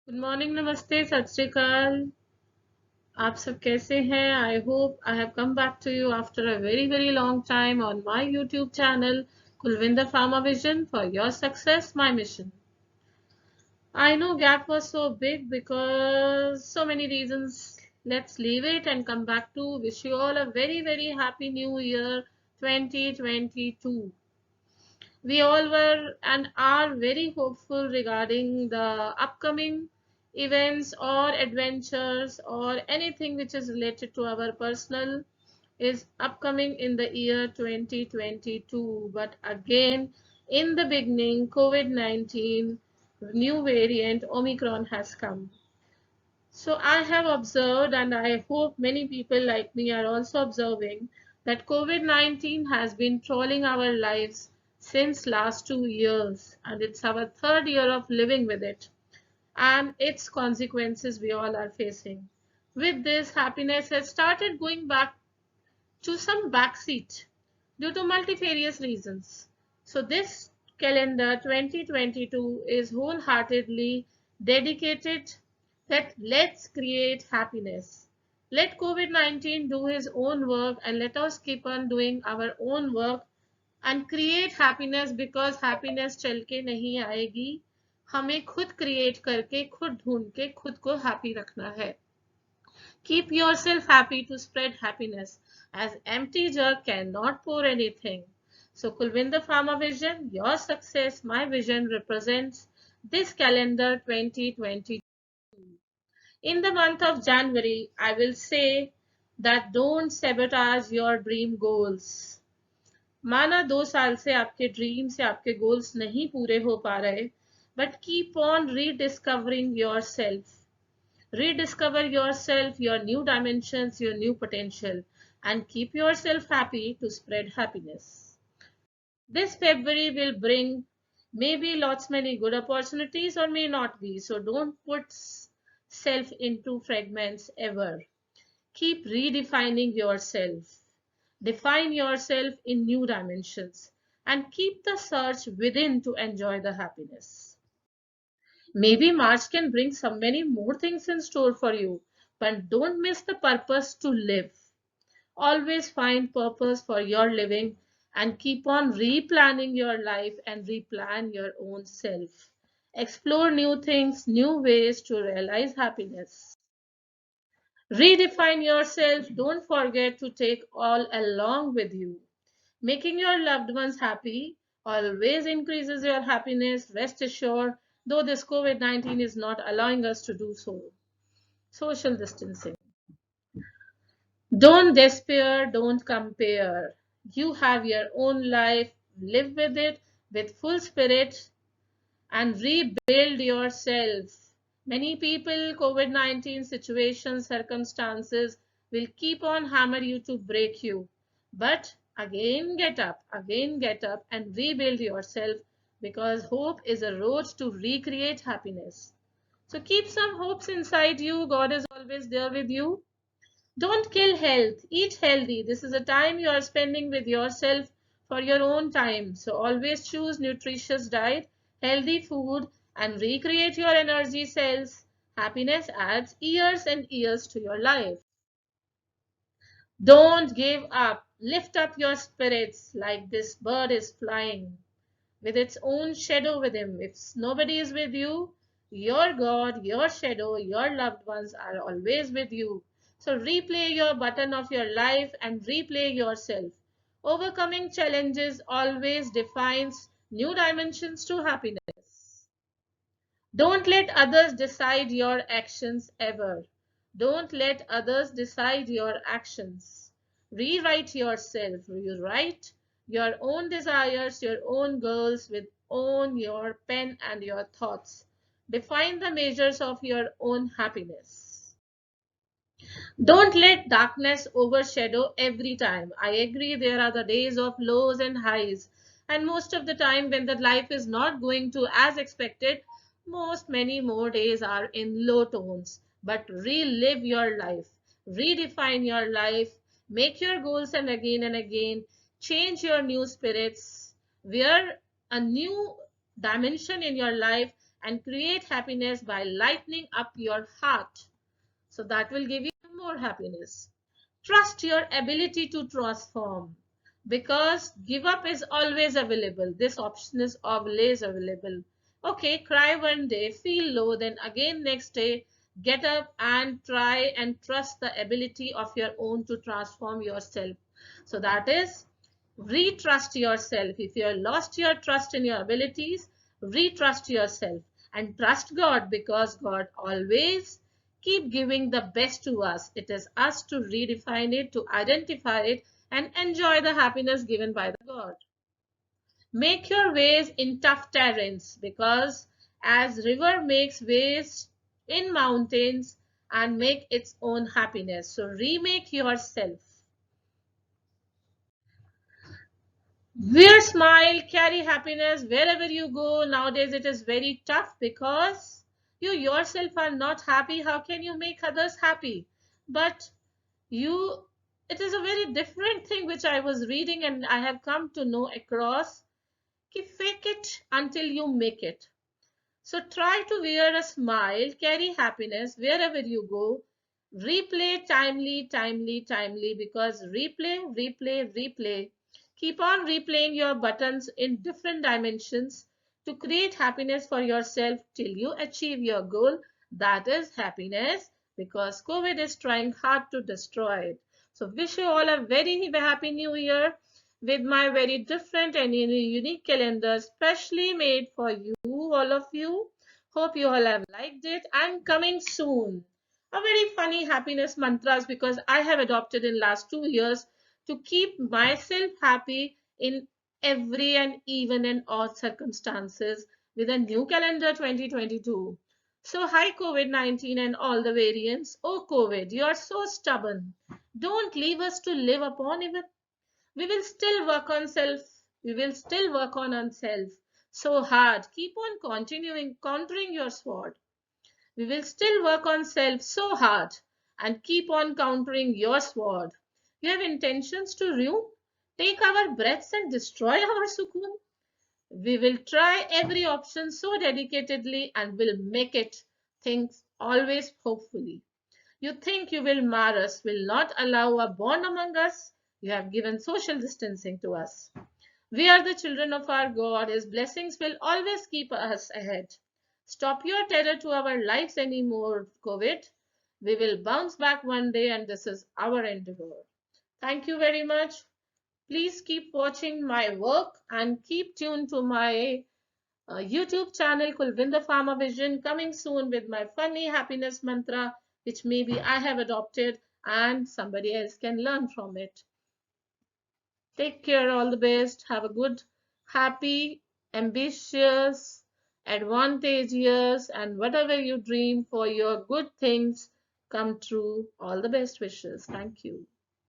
Good morning, नमस्ते, सत श्री अकाल। आप सब कैसे हैं? I hope I have come back to you after a very very long time on my YouTube channel Kulvinder Pharma Vision for your success, my mission. I know gap was so big because so many reasons. Let's leave it and come back to wish you all a very very happy new year 2022. We all were and are very hopeful regarding the upcoming events or adventures or anything which is related to our personal is upcoming in the year 2022. But again, in the beginning, COVID-19 new variant Omicron has come. So I have observed, and I hope many people like me are also observing, that COVID-19 has been trolling our lives since last 2 years, and it's our third year of living with it, and its consequences we all are facing. With this, happiness has started going back to some backseat due to multifarious reasons. So this calendar 2022 is wholeheartedly dedicated that let's create happiness. Let COVID-19 do his own work and let us keep on doing our own work and create happiness because happiness चल के नहीं आएगी. हमें खुद create करके खुद ढूंढ के खुद को happy रखना है. Keep yourself happy to spread happiness, as empty jug cannot pour anything. So Kulvinder Pharma Vision, your success, my vision represents this calendar 2022. In the month of January, I will say that don't sabotage your dream goals. माना 2 साल से आपके dreams या आपके goals नहीं पूरे हो पा रहे, but keep on rediscovering yourself. Rediscover yourself, your new dimensions, your new potential, and keep yourself happy to spread happiness. This February will bring maybe lots many good opportunities or may not be. So don't put self into fragments ever. Keep redefining yourself. Define yourself in new dimensions and keep the search within to enjoy the happiness. Maybe March can bring so many more things in store for you, but don't miss the purpose to live. Always find purpose for your living and keep on replanning your life and replan your own self. Explore new things, new ways to realize happiness. Redefine yourself. Don't forget to take all along with you. Making your loved ones happy always increases your happiness. Rest assured, though this COVID-19 is not allowing us to do so. Social distancing. Don't despair, don't compare. You have your own life, live with it with full spirit and rebuild yourself. Many people, COVID-19 situations, circumstances will keep on hammer you to break you. But again get up and rebuild yourself because hope is a road to recreate happiness. So keep some hopes inside you. God is always there with you. Don't kill health. Eat healthy. This is a time you are spending with yourself for your own time. So always choose nutritious diet, healthy food, and recreate your energy cells. Happiness adds years and years to your life. Don't give up. Lift up your spirits like this bird is flying with its own shadow with him. If nobody is with you, your God, your shadow, your loved ones are always with you. So replay your button of your life and replay yourself. Overcoming challenges always defines new dimensions to happiness. Don't let others decide your actions ever. Don't let others decide your actions. Rewrite yourself. Rewrite your own desires, your own goals with own your pen and your thoughts. Define the measures of your own happiness. Don't let darkness overshadow every time. I agree there are the days of lows and highs. And most of the time when the life is not going to as expected, most many more days are in low tones. But relive your life. Redefine your life. Make your goals and again. Change your new spirits. Wear a new dimension in your life and create happiness by lightening up your heart. So that will give you more happiness. Trust your ability to transform, because give up is always available. This option is always available. Okay, cry one day, feel low, then again next day, get up and try and trust the ability of your own to transform yourself. So that is, retrust yourself. If you have lost your trust in your abilities, retrust yourself and trust God, because God always keep giving the best to us. It is us to redefine it, to identify it, and enjoy the happiness given by the God. Make your ways in tough terrains, because as river makes ways in mountains and make its own happiness. So remake yourself. Wear smile, carry happiness wherever you go. Nowadays it is very tough because you yourself are not happy. How can you make others happy? But you, it is a very different thing which I was reading and I have come to know across. Ki fake it until you make it. So try to wear a smile, carry happiness wherever you go. Replay timely, timely, timely, because replay, replay, replay. Keep on replaying your buttons in different dimensions to create happiness for yourself till you achieve your goal. That is happiness, because COVID is trying hard to destroy it. So wish you all a very happy new year with my very different and unique calendar specially made for you, all of you. Hope you all have liked it. I'm coming soon. A very funny happiness mantras, because I have adopted in last 2 years to keep myself happy in every and even and odd circumstances with a new calendar 2022. So hi COVID-19 and all the variants. Oh COVID, you are so stubborn. Don't leave us to live upon even. We will still work on self. We will still work on ourselves so hard. Keep on continuing, countering your sword. We will still work on self so hard and keep on countering your sword. You have intentions to ruin, take our breaths and destroy our sukoon. We will try every option so dedicatedly and will make it. Things always hopefully. You think you will mar us, will not allow a bond among us. You have given social distancing to us. We are the children of our God. His blessings will always keep us ahead. Stop your terror to our lives anymore, COVID. We will bounce back one day, and this is our endeavor. Thank you very much. Please keep watching my work and keep tuned to my YouTube channel Kulvinder Pharma Vision, coming soon with my funny happiness mantra, which maybe I have adopted and somebody else can learn from it. Take care, all the best. Have a good, happy, ambitious, advantageous, and whatever you dream for your good things come true. All the best wishes. Thank you.